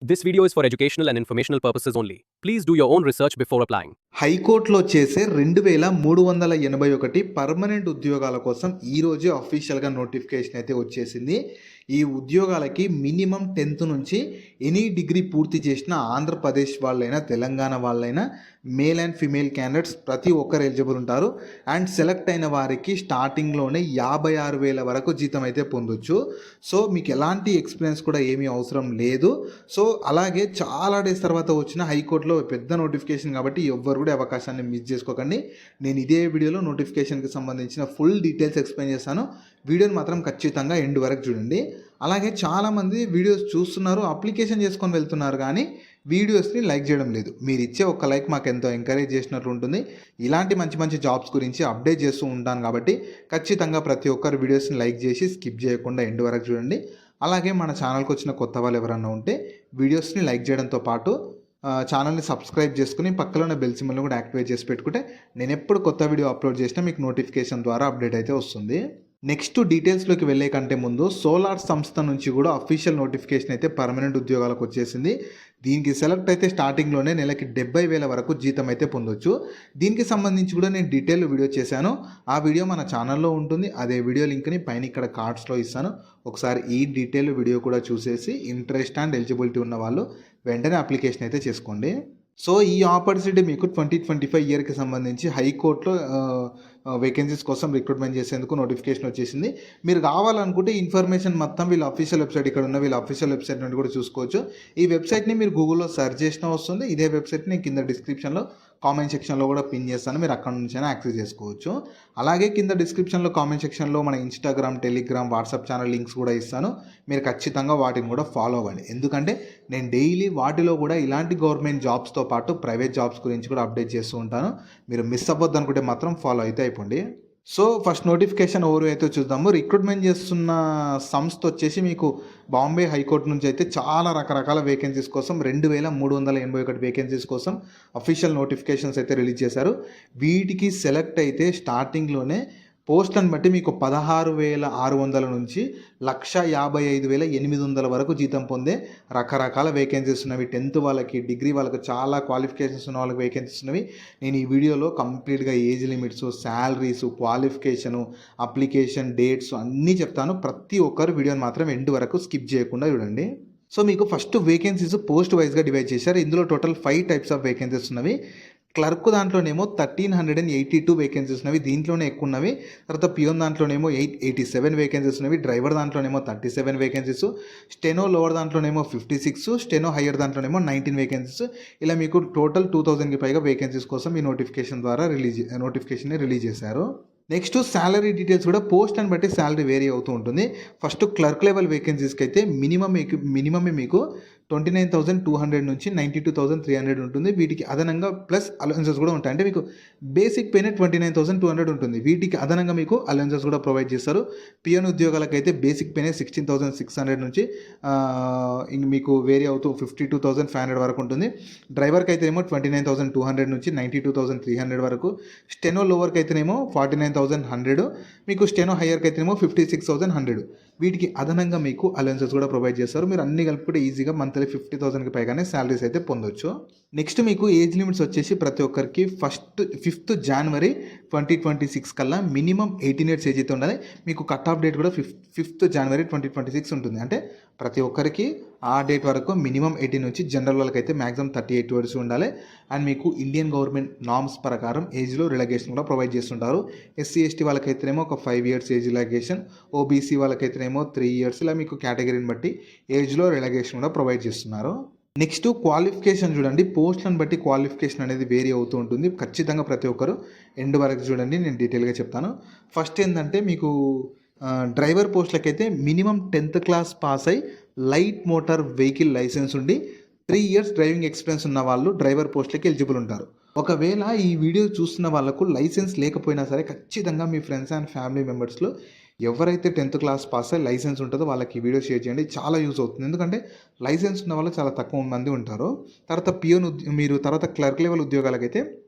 This video is for educational and informational purposes only. Please do your own research before applying. హైకోర్టులో చేసే 2381 permanent ఉద్యోగాల కోసం ఈరోజే అఫీషియల్గా నోటిఫికేషన్ అయితే వచ్చేసింది. ఈ ఉద్యోగాలకి మినిమం 10th నుంచి ఎనీ డిగ్రీ పూర్తి చేసిన ఆంధ్రప్రదేశ్ వాళ్ళైనా తెలంగాణ వాళ్ళైనా మేల్ అండ్ ఫిమేల్ క్యాండిడేట్స్ ప్రతి ఒక్కరు ఎలిజిబుల్ ఉంటారు. అండ్ సెలెక్ట్ అయిన వారికి స్టార్టింగ్లోనే 56,000 వరకు జీతం అయితే పొందొచ్చు. సో మీకు ఎలాంటి ఎక్స్పీరియన్స్ కూడా ఏమీ అవసరం లేదు. సో అలాగే చాలా డేస్ తర్వాత వచ్చిన హైకోర్టులో పెద్ద నోటిఫికేషన్ కాబట్టి ఎవ్వరు కూడా అవకాశాన్ని మిస్ చేసుకోకండి. నేను ఇదే వీడియోలో నోటిఫికేషన్కి సంబంధించిన ఫుల్ డీటెయిల్స్ ఎక్స్ప్లెయిన్ చేస్తాను. వీడియోని మాత్రం ఖచ్చితంగా ఎండ్ వరకు చూడండి. అలాగే చాలామంది వీడియోస్ చూస్తున్నారు, అప్లికేషన్ చేసుకొని వెళ్తున్నారు, కానీ వీడియోస్ని లైక్ చేయడం లేదు. మీరు ఇచ్చే ఒక లైక్ మాకు ఎంతో ఎంకరేజ్ చేసినట్లు ఉంటుంది. ఇలాంటి మంచి మంచి జాబ్స్ గురించి అప్డేట్ చేస్తూ ఉంటాను కాబట్టి ఖచ్చితంగా ప్రతి ఒక్కరు వీడియోస్ని లైక్ చేసి స్కిప్ చేయకుండా ఎండ్ వరకు చూడండి. అలాగే మన ఛానల్కి వచ్చిన కొత్త వాళ్ళు ఎవరన్నా ఉంటే వీడియోస్ని లైక్ చేయడంతో పాటు ఛానల్ని సబ్స్క్రైబ్ చేసుకుని పక్కలో ఉన్న బెల్ సింబల్ని కూడా యాక్టివేట్ చేసి పెట్టుకుంటే నేను ఎప్పుడు కొత్త వీడియో అప్లోడ్ చేసినా మీకు నోటిఫికేషన్ ద్వారా అప్డేట్ అయితే వస్తుంది. నెక్స్ట్ డీటెయిల్స్లోకి వెళ్ళే కంటే ముందు సోలార్ సంస్థ నుంచి కూడా అఫీషియల్ నోటిఫికేషన్ అయితే పర్మనెంట్ ఉద్యోగాలకు వచ్చేసింది. దీనికి సెలెక్ట్ అయితే స్టార్టింగ్లోనే నెలకి 70,000 వరకు జీతం అయితే పొందొచ్చు. దీనికి సంబంధించి కూడా నేను డీటెయిల్ వీడియో చేశాను. ఆ వీడియో మన ఛానల్లో ఉంటుంది. అదే వీడియో లింక్ని పైన ఇక్కడ కార్డ్స్లో ఇస్తాను. ఒకసారి ఈ డీటెయిల్ వీడియో కూడా చూసేసి ఇంట్రెస్ట్ అండ్ ఎలిజిబిలిటీ ఉన్న వాళ్ళు వెంటనే అప్లికేషన్ అయితే చేసుకోండి. సో ఈ ఆపర్చునిటీ మీకు 2025 ఇయర్కి సంబంధించి హైకోర్టులో వేకెన్సీస్ కోసం రిక్రూట్మెంట్ చేసేందుకు నోటిఫికేషన్ వచ్చేసింది. మీరు కావాలనుకుంటే ఇన్ఫర్మేషన్ మొత్తం వీళ్ళ అఫీషియల్ వెబ్సైట్ ఇక్కడ ఉన్న వీళ్ళ అఫీషియల్ వెబ్సైట్ నుండి కూడా చూసుకోవచ్చు. ఈ వెబ్సైట్ని మీరు గూగుల్లో సెర్చ్ చేసినా వస్తుంది. ఇదే వెబ్సైట్ని కింద డిస్క్రిప్షన్లో కామెంట్ సెక్షన్లో కూడా పిన్ చేస్తాను, మీరు అక్కడ నుంచైనా యాక్సెస్ చేసుకోవచ్చు. అలాగే కింద డిస్క్రిప్షన్లో కామెంట్ సెక్షన్లో మన Instagram, Telegram, WhatsApp channel links కూడా ఇస్తాను. మీరు ఖచ్చితంగా వాటిని కూడా ఫాలో అవ్వండి. ఎందుకంటే నేను డైలీ వాటిలో కూడా ఇలాంటి గవర్నమెంట్ జాబ్స్తో పాటు ప్రైవేట్ జాబ్స్ గురించి కూడా అప్డేట్ చేస్తూ ఉంటాను. మీరు మిస్ అవ్వద్దు అనుకుంటే మాత్రం ఫాలో అయితే అయిపోండి. సో ఫస్ట్ నోటిఫికేషన్ ఓవర్ అయితే చూద్దాము. రిక్రూట్మెంట్ చేస్తున్న సంస్థ వచ్చేసి మీకు బాంబే హైకోర్టు నుంచి అయితే చాలా రకరకాల వేకెన్సీస్ కోసం 2,381 వేకెన్సీస్ కోసం అఫీషియల్ నోటిఫికేషన్స్ అయితే రిలీజ్ చేశారు. వీటికి సెలెక్ట్ అయితే స్టార్టింగ్లోనే పోస్టులను బట్టి మీకు 16,600 నుంచి 1,55,800 వరకు జీతం పొందే రకరకాల వేకెన్సీస్ ఉన్నవి. 10th వాళ్ళకి, డిగ్రీ వాళ్ళకి, చాలా క్వాలిఫికేషన్స్ ఉన్న వాళ్ళకి వేకెన్సీస్ ఉన్నవి. నేను ఈ వీడియోలో కంప్లీట్గా age limits, salaries, qualification, application dates అన్నీ చెప్తాను. ప్రతి ఒక్కరు వీడియోని మాత్రం ఎండ్ వరకు స్కిప్ చేయకుండా చూడండి. సో మీకు ఫస్ట్ వేకెన్సీస్ పోస్ట్ వైజ్గా డివైడ్ చేశారు. ఇందులో టోటల్ 5 టైప్స్ ఆఫ్ వేకెన్సీస్ ఉన్నవి. క్లర్క్ దాంట్లోనేమో 1,382 వేకెన్సీస్ ఉన్నవి, దీంట్లోనే ఎక్కువ ఉన్నవి. తర్వాత పియోన్ దాంట్లోనేమో 887 వేకెన్సీస్ ఉన్నవి. డ్రైవర్ దాంట్లోనేమో 37 వేకెన్సీస్. స్టెనో లోవర్ దాంట్లోనేమో 56, స్టెనో హయ్యర్ దాంట్లోనేమో 19 వేకెన్సీస్. ఇలా మీకు టోటల్ 2,000కి పైగా వేకెన్సీస్ కోసం ఈ నోటిఫికేషన్ ద్వారా నోటిఫికేషన్ని రిలీజ్ చేశారు. నెక్స్ట్ శాలరీ డీటెయిల్స్ కూడా పోస్ట్ అని బట్టి శాలరీ వేరీ అవుతూ ఉంటుంది. ఫస్ట్ క్లర్క్ లెవెల్ వేకెన్సీస్కి అయితే మినిమమే మీకు 29,200 నుంచి 92,300 ఉంటుంది. వీటికి అదనంగా ప్లస్ అలవెన్సెస్ కూడా ఉంటాయి. అంటే మీకు బేసిక్ పేనే 29,200 ఉంటుంది. వీటికి అదనంగా మీకు అలవెన్సెస్ కూడా ప్రొవైడ్ చేస్తారు. పిఎన్ ఉద్యోగాలకైతే బేసిక్ పేనే 16,600 నుంచి మీకు వేరీ అవుతూ 52,500 వరకు ఉంటుంది. డ్రైవర్కి అయితేనేమో 29,200 నుంచి 92,300 వరకు. స్టెనో లోవర్కి అయితేనేమో 49,100, మీకు స్టెనో హయ్యర్కి అయితేనేమో 56,100. వీటికి అదనంగా మీకు అలవెన్సెస్ కూడా ప్రొవైడ్ చేస్తారు. మీరు అన్ని కలుపుకుంటే ఈజీగా మంత్లీ 50,000కి పైగానే శాలరీస్ అయితే పొందొచ్చు. నెక్స్ట్ మీకు ఏజ్ లిమిట్స్ వచ్చేసి ప్రతి ఒక్కరికి 5th జనవరి 2026 కల్లా మినిమం 18 ఇయర్స్ ఏజ్ అయితే ఉండాలి. మీకు కట్ ఆఫ్ డేట్ కూడా 5th జనవరి 2026 ఉంటుంది. అంటే ప్రతి ఒక్కరికి ఆ డేట్ వరకు మినిమం 18 నుంచి, జనరల్ వాళ్ళకి అయితే మ్యాక్సిమం 38 ఇయర్స్ ఉండాలి. అండ్ మీకు ఇండియన్ గవర్నమెంట్ నార్మ్స్ ప్రకారం ఏజ్లో రిలాక్సేషన్ కూడా ప్రొవైడ్ చేస్తుంటారు. ఎస్సీ ఎస్టీ వాళ్ళకైతేనేమో ఒక 5 ఇయర్స్ ఏజ్ రిలాక్సేషన్, ఓబీసీ వాళ్ళకైతేనేమో 3 ఇయర్స్. ఇలా మీకు కేటగిరీని బట్టి ఏజ్లో రిలాక్సేషన్ కూడా ప్రొవైడ్ చేస్తున్నారు. నెక్స్ట్ క్వాలిఫికేషన్ చూడండి. పోస్టులను బట్టి క్వాలిఫికేషన్ అనేది వేరీ అవుతూ ఉంటుంది. ఖచ్చితంగా ప్రతి ఒక్కరు ఎండ్ వరకు చూడండి, నేను డీటెయిల్గా చెప్తాను. ఫస్ట్ ఏంటంటే మీకు డ్రైవర్ పోస్టులకైతే మినిమం 10th క్లాస్ పాస్ అయి లైట్ మోటార్ వెహికల్ లైసెన్స్ ఉండి 3 ఇయర్స్ డ్రైవింగ్ ఎక్స్పీరియన్స్ ఉన్న వాళ్ళు డ్రైవర్ పోస్టులకి ఎలిజిబుల్ ఉంటారు. ఒకవేళ ఈ వీడియో చూస్తున్న వాళ్ళకు లైసెన్స్ లేకపోయినా సరే ఖచ్చితంగా మీ ఫ్రెండ్స్ అండ్ ఫ్యామిలీ మెంబర్స్లో ఎవరైతే 10th క్లాస్ పాస్ అయ్యి లైసెన్స్ ఉంటుందో వాళ్ళకి ఈ వీడియో షేర్ చేయండి, చాలా యూజ్ అవుతుంది. ఎందుకంటే లైసెన్స్ ఉన్న వాళ్ళు చాలా తక్కువ మంది ఉంటారు. తర్వాత పియోన్ మీరు తర్వాత క్లర్క్ లెవెల్ ఉద్యోగాలకైతే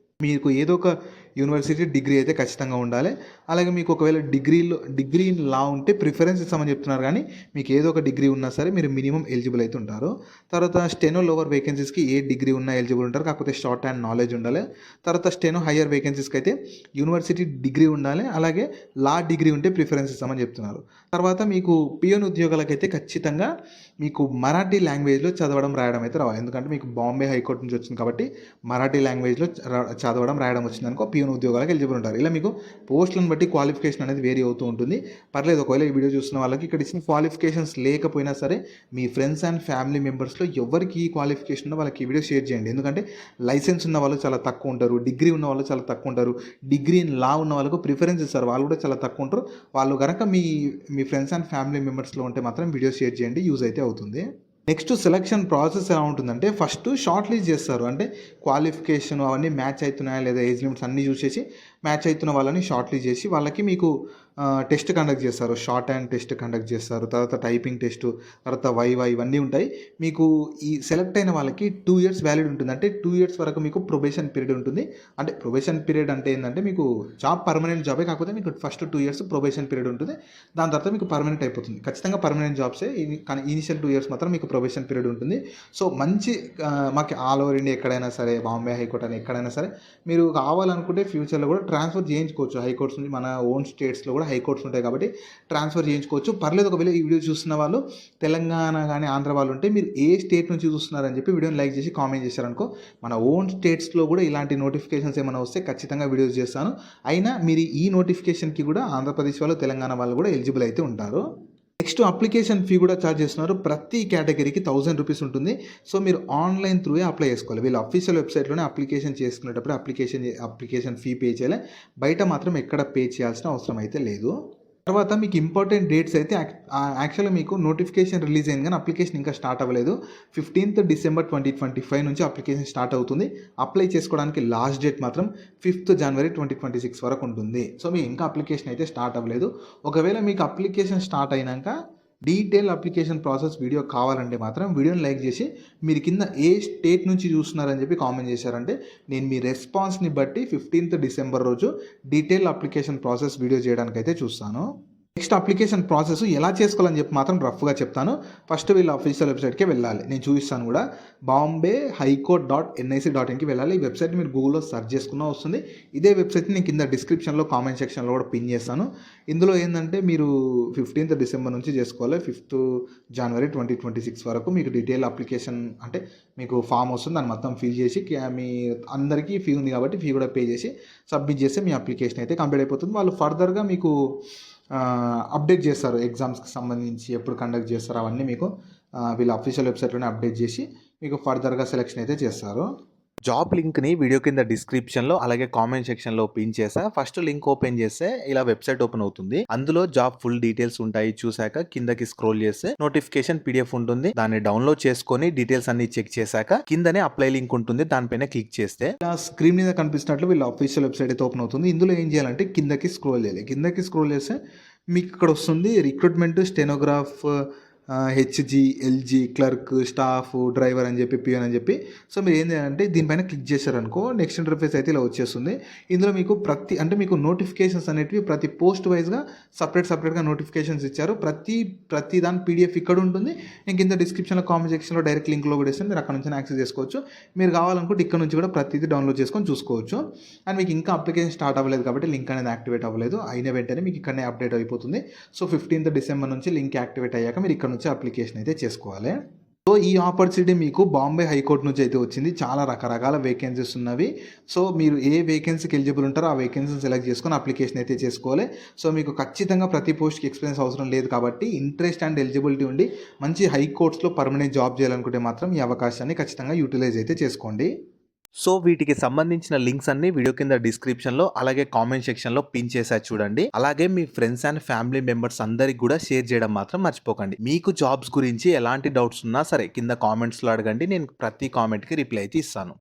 మీకు ఏదో ఒక యూనివర్సిటీ డిగ్రీ అయితే ఖచ్చితంగా ఉండాలి. అలాగే మీకు ఒకవేళ డిగ్రీ ఇన్ లా ఉంటే ప్రిఫరెన్స్ ఇస్తామని చెప్తున్నారు, కానీ మీకు ఏదో ఒక డిగ్రీ ఉన్నా సరే మీరు మినిమం ఎలిజిబుల్ అయితే ఉంటారు. తర్వాత స్టెనో లోవర్ వేకెన్సీస్కి ఏ డిగ్రీ ఉన్నా ఎలిజిబుల్ ఉంటారు, కాకపోతే షార్ట్ హ్యాండ్ నాలెడ్జ్ ఉండాలి. తర్వాత స్టెనో హయ్యర్ వేకెన్సీస్కి అయితే యూనివర్సిటీ డిగ్రీ ఉండాలి, అలాగే లా డిగ్రీ ఉంటే ప్రిఫరెన్స్ ఇస్తామని చెప్తున్నారు. తర్వాత మీకు పియోన్ ఉద్యోగాలకైతే ఖచ్చితంగా మీకు మరాఠీ లాంగ్వేజ్లో చదవడం రాయడం అయితే రావాలి. ఎందుకంటే మీకు బాంబే హైకోర్టు నుంచి వచ్చింది కాబట్టి మరాఠీ లాంగ్వేజ్లో చదవడం రాయడం వచ్చిందనుకో పియోన్ ఉద్యోగాలకు ఎలిజిబుల్ ఉంటారు. ఇలా మీకు పోస్టులను బట్టి క్వాలిఫికేషన్ అనేది వేరీ అవుతూ ఉంటుంది. పర్లేదు, ఒకవేళ ఈ వీడియో చూస్తున్న వాళ్ళకి ఇక్కడ ఇచ్చిన క్వాలిఫికేషన్స్ లేకపోయినా సరే మీ ఫ్రెండ్స్ అండ్ ఫ్యామిలీ మెంబర్స్లో ఎవరికి ఈ క్వాలిఫికేషన్ ఉందో వాళ్ళకి ఈ వీడియో షేర్ చేయండి. ఎందుకంటే లైసెన్స్ ఉన్న వాళ్ళు చాలా తక్కువ ఉంటారు, డిగ్రీ ఉన్న వాళ్ళు చాలా తక్కువ ఉంటారు, డిగ్రీ ఇన్ లా ఉన్న వాళ్ళకు ప్రిఫరెన్స్ ఇస్తారు, వాళ్ళు కూడా చాలా తక్కువ ఉంటారు. వాళ్ళు కనుక మీ ఫ్రెండ్స్ అండ్ ఫ్యామిలీ మెంబర్స్లో ఉంటే మాత్రం వీడియో షేర్ చేయండి, యూజ్ అయితే అవుతుంది. నెక్స్ట్ సెలక్షన్ ప్రాసెస్ ఎలా ఉంటుందంటే ఫస్ట్ షార్ట్ లిస్ట్ చేస్తారు. అంటే క్వాలిఫికేషన్ అవన్నీ మ్యాచ్ అవుతున్నాయా లేదా, ఏజ్ లిమిట్స్ అన్నీ చూసేసి మ్యాచ్ అవుతున్న వాళ్ళని షార్ట్ లిస్ట్ చేసి వాళ్ళకి మీకు టెస్ట్ కండక్ట్ చేస్తారు. షార్ట్ హ్యాండ్ టెస్ట్ కండక్ట్ చేస్తారు, తర్వాత టైపింగ్ టెస్ట్, తర్వాత వైవా ఇవన్నీ ఉంటాయి. మీకు ఈ సెలెక్ట్ అయిన వాళ్ళకి 2 years వ్యాలిడ్ ఉంటుంది. అంటే 2 years వరకు మీకు ప్రొబేషన్ పీరియడ్ ఉంటుంది. అంటే ప్రొబేషన్ పీరియడ్ అంటే ఏంటంటే మీకు జాబ్ పర్మనెంట్ జాబే, కాకపోతే మీకు ఫస్ట్ 2 years ప్రొబేషన్ పీరియడ్ ఉంటుంది. దాని తర్వాత మీకు పర్మనెంట్ అయిపోతుంది. ఖచ్చితంగా పర్మనెంట్ జాబ్సే, కానీ ఇనిషియల్ 2 years మాత్రం మీకు ప్రొబేషన్ పీరియడ్ ఉంటుంది. సో మంచి మాకు ఆల్ ఓవర్ ఇండియా ఎక్కడైనా సరే, బాంబే హైకోర్ట్ అని ఎక్కడైనా సరే మీరు కావాలనుకుంటే ఫ్యూచర్లో కూడా ట్రాన్స్ఫర్ చేయించుకోవచ్చు. హైకోర్ట్స్ నుంచి మన ఓన్ స్టేట్స్లో కూడా హైకోర్ట్స్ ఉంటాయి కాబట్టి ట్రాన్స్ఫర్ చేయించుకోవచ్చు. పర్లేదు, ఒకవేళ ఈ వీడియో చూస్తున్న వాళ్ళు తెలంగాణ కానీ ఆంధ్ర వాళ్ళు ఉంటే మీరు ఏ స్టేట్ నుంచి చూస్తున్నారని చెప్పి వీడియోని లైక్ చేసి కామెంట్ చేశారనుకో, మన ఓన్ స్టేట్స్లో కూడా ఇలాంటి నోటిఫికేషన్స్ ఏమైనా వస్తే ఖచ్చితంగా వీడియోస్ చేస్తాను. అయినా మీరు ఈ నోటిఫికేషన్కి కూడా ఆంధ్రప్రదేశ్ వాళ్ళు, తెలంగాణ వాళ్ళు కూడా ఎలిజిబుల్ అయితే ఉంటారు. నెక్స్ట్ అప్లికేషన్ ఫీ కూడా ఛార్జ్ చేస్తున్నారు. ప్రతి కేటగిరీకి 1000 రూపీస్ ఉంటుంది. సో మీరు ఆన్లైన్ త్రూయే అప్లై చేసుకోవాలి. వీళ్ళు అఫీషియల్ వెబ్సైట్లోనే అప్లికేషన్ చేసుకునేటప్పుడు అప్లికేషన్ ఫీ పే చేయాలి. బయట మాత్రం ఎక్కడ పే చేయాల్సిన అవసరం అయితే లేదు. తర్వాత మీకు ఇంపార్టెంట్ డేట్స్ అయితే యాక్చువల్గా మీకు నోటిఫికేషన్ రిలీజ్ అయింది, కానీ అప్లికేషన్ ఇంకా స్టార్ట్ అవ్వలేదు. 15th December 2025 నుంచి అప్లికేషన్ స్టార్ట్ అవుతుంది. అప్లై చేసుకోవడానికి లాస్ట్ డేట్ మాత్రం 5th January 2026 వరకు ఉంటుంది. సో మీకు ఇంకా అప్లికేషన్ అయితే స్టార్ట్ అవ్వలేదు. ఒకవేళ మీకు అప్లికేషన్ స్టార్ట్ అయినాక డీటెయిల్ అప్లికేషన్ ప్రాసెస్ వీడియో కావాలంటే మాత్రం వీడియోని లైక్ చేసి మీరు కింద ఏ స్టేట్ నుంచి చూస్తున్నారని చెప్పి కామెంట్ చేశారంటే నేను మీ రెస్పాన్స్ని బట్టి 15th December రోజు డీటెయిల్ అప్లికేషన్ ప్రాసెస్ వీడియో చేయడానికి అయితే చూస్తాను. నెక్స్ట్ అప్లికేషన్ ప్రాసెస్ ఎలా చేసుకోవాలని చెప్పి మాత్రం రఫ్గా చెప్తాను. ఫస్ట్ వీళ్ళ అఫీషియల్ వెబ్సైట్కి వెళ్ళాలి, నేను చూపిస్తాను కూడా. bombay.highcourt.nic.inకి వెళ్ళాలి. ఈ వెబ్సైట్ మీరు గూగుల్లో సెర్చ్ చేసుకున్నా వస్తుంది. ఇదే వెబ్సైట్ని నేను కింద డిస్క్రిప్షన్లో కామెంట్ సెక్షన్లో కూడా పిన్ చేస్తాను. ఇందులో ఏంటంటే మీరు 15th December నుంచి చేసుకోవాలి. 5th January 2026 వరకు మీకు డీటెయిల్ అప్లికేషన్ అంటే మీకు ఫామ్ వస్తుంది, దాన్ని మొత్తం ఫిల్ చేసి మీ అందరికీ ఫీ ఉంది కాబట్టి ఫీ కూడా పే చేసి సబ్మిట్ చేస్తే మీ అప్లికేషన్ అయితే కంప్లీట్ అయిపోతుంది. వాళ్ళు ఫర్దర్గా మీకు అప్డేట్ చేస్తారు, ఎగ్జామ్స్కి సంబంధించి ఎప్పుడు కండక్ట్ చేస్తారు అవన్నీ మీకు వీళ్ళ అఫీషియల్ వెబ్సైట్లోనే అప్డేట్ చేసి మీకు ఫర్దర్గా సెలెక్షన్ అయితే చేస్తారు. జాబ్ లింక్ని వీడియో కింద డిస్క్రిప్షన్లో అలాగే కామెంట్ సెక్షన్లో పిన్ చేసా. ఫస్ట్ లింక్ ఓపెన్ చేస్తే ఇలా వెబ్సైట్ ఓపెన్ అవుతుంది. అందులో జాబ్ ఫుల్ డీటెయిల్స్ ఉంటాయి. చూసాక కిందకి స్క్రోల్ చేస్తే నోటిఫికేషన్ PDF ఉంటుంది. దాన్ని డౌన్లోడ్ చేసుకొని డీటెయిల్స్ అన్ని చెక్ చేశాక కిందనే అప్లై లింక్ ఉంటుంది, దానిపైన క్లిక్ చేస్తే స్క్రీన్ మీద కనిపిస్తున్నట్లు వీళ్ళ అఫీషియల్ వెబ్సైట్ అయితే ఓపెన్ అవుతుంది. ఇందులో ఏం చేయాలంటే కిందకి స్క్రోల్ చేయాలి. కిందకి స్క్రోల్ చేస్తే మీకు ఇక్కడ వస్తుంది recruitment, stenograph, HG, LG, clerk, staff, driver అని చెప్పి, పిఎన్ అని చెప్పి. సో మీరు ఏం చేయాలంటే దీనిపైన క్లిక్ చేశారనుకో నెక్స్ట్ ఇంటర్ఫేస్ అయితే ఇలా వచ్చేస్తుంది. ఇందులో మీకు మీకు నోటిఫికేషన్స్ అనేటివి ప్రతి పోస్ట్ వైజ్గా సపరేట్గా నోటిఫికేషన్స్ ఇచ్చారు. ప్రతి దాని PDF ఇక్కడ ఉంటుంది. నేను కింద డిస్క్రిప్షన్లో కామెంట్ సెక్షన్లో డైరెక్ట్ లింక్లో కూడా ఇస్తాను, మీరు అక్కడ నుంచి యాక్సెస్ చేసుకోవచ్చు. మీరు కావాలనుకుంటే ఇక్కడ నుంచి కూడా ప్రతిదీ డౌన్లోడ్ చేసుకొని చూసుకోవచ్చు. అండ్ మీకు ఇంకా అప్లికేషన్ స్టార్ట్ అవ్వలేదు కాబట్టి లింక్ అనేది యాక్టివేట్ అవ్వలేదు. అయిన వెంటనే మీకు ఇక్కడనే అప్డేట్ అయిపోతుంది. సో 15th December నుంచి లింక్ యాక్టివేట్ అయ్యాక మీరు ఇక్కడ అప్లికేషన్ అయితే చేసుకోవాలి. సో ఈ ఆపర్చునిటీ మీకు బాంబే హైకోర్టు నుంచి అయితే వచ్చింది. చాలా రకరకాల వేకెన్సీస్ ఉన్నవి. సో మీరు ఏ వేకెన్సీకి ఎలిజిబుల్ ఉంటారో ఆ వేకెన్సీని సెలెక్ట్ చేసుకొని అప్లికేషన్ అయితే చేసుకోవాలి. సో మీకు ఖచ్చితంగా ప్రతి పోస్ట్కి ఎక్స్పీరియన్స్ అవసరం లేదు కాబట్టి ఇంట్రెస్ట్ అండ్ ఎలిజిబిలిటీ ఉండి మంచి హైకోర్ట్స్లో పర్మనెంట్ జాబ్ చేయాలనుకుంటే మాత్రం ఈ అవకాశాన్ని ఖచ్చితంగా యూటిలైజ్ అయితే చేసుకోండి. సో వీటికి సంబంధించిన లింక్స్ అన్ని వీడియో కింద డిస్క్రిప్షన్లో అలాగే కామెంట్ సెక్షన్లో పిన్ చేసా చూడండి. అలాగే మీ ఫ్రెండ్స్ అండ్ ఫ్యామిలీ మెంబర్స్ అందరికి కూడా షేర్ చేయడం మాత్రం మర్చిపోకండి. మీకు జాబ్స్ గురించి ఎలాంటి డౌట్స్ ఉన్నా సరే కింద కామెంట్స్లో అడగండి, నేను ప్రతి కామెంట్కి రిప్లై అయితే ఇస్తాను.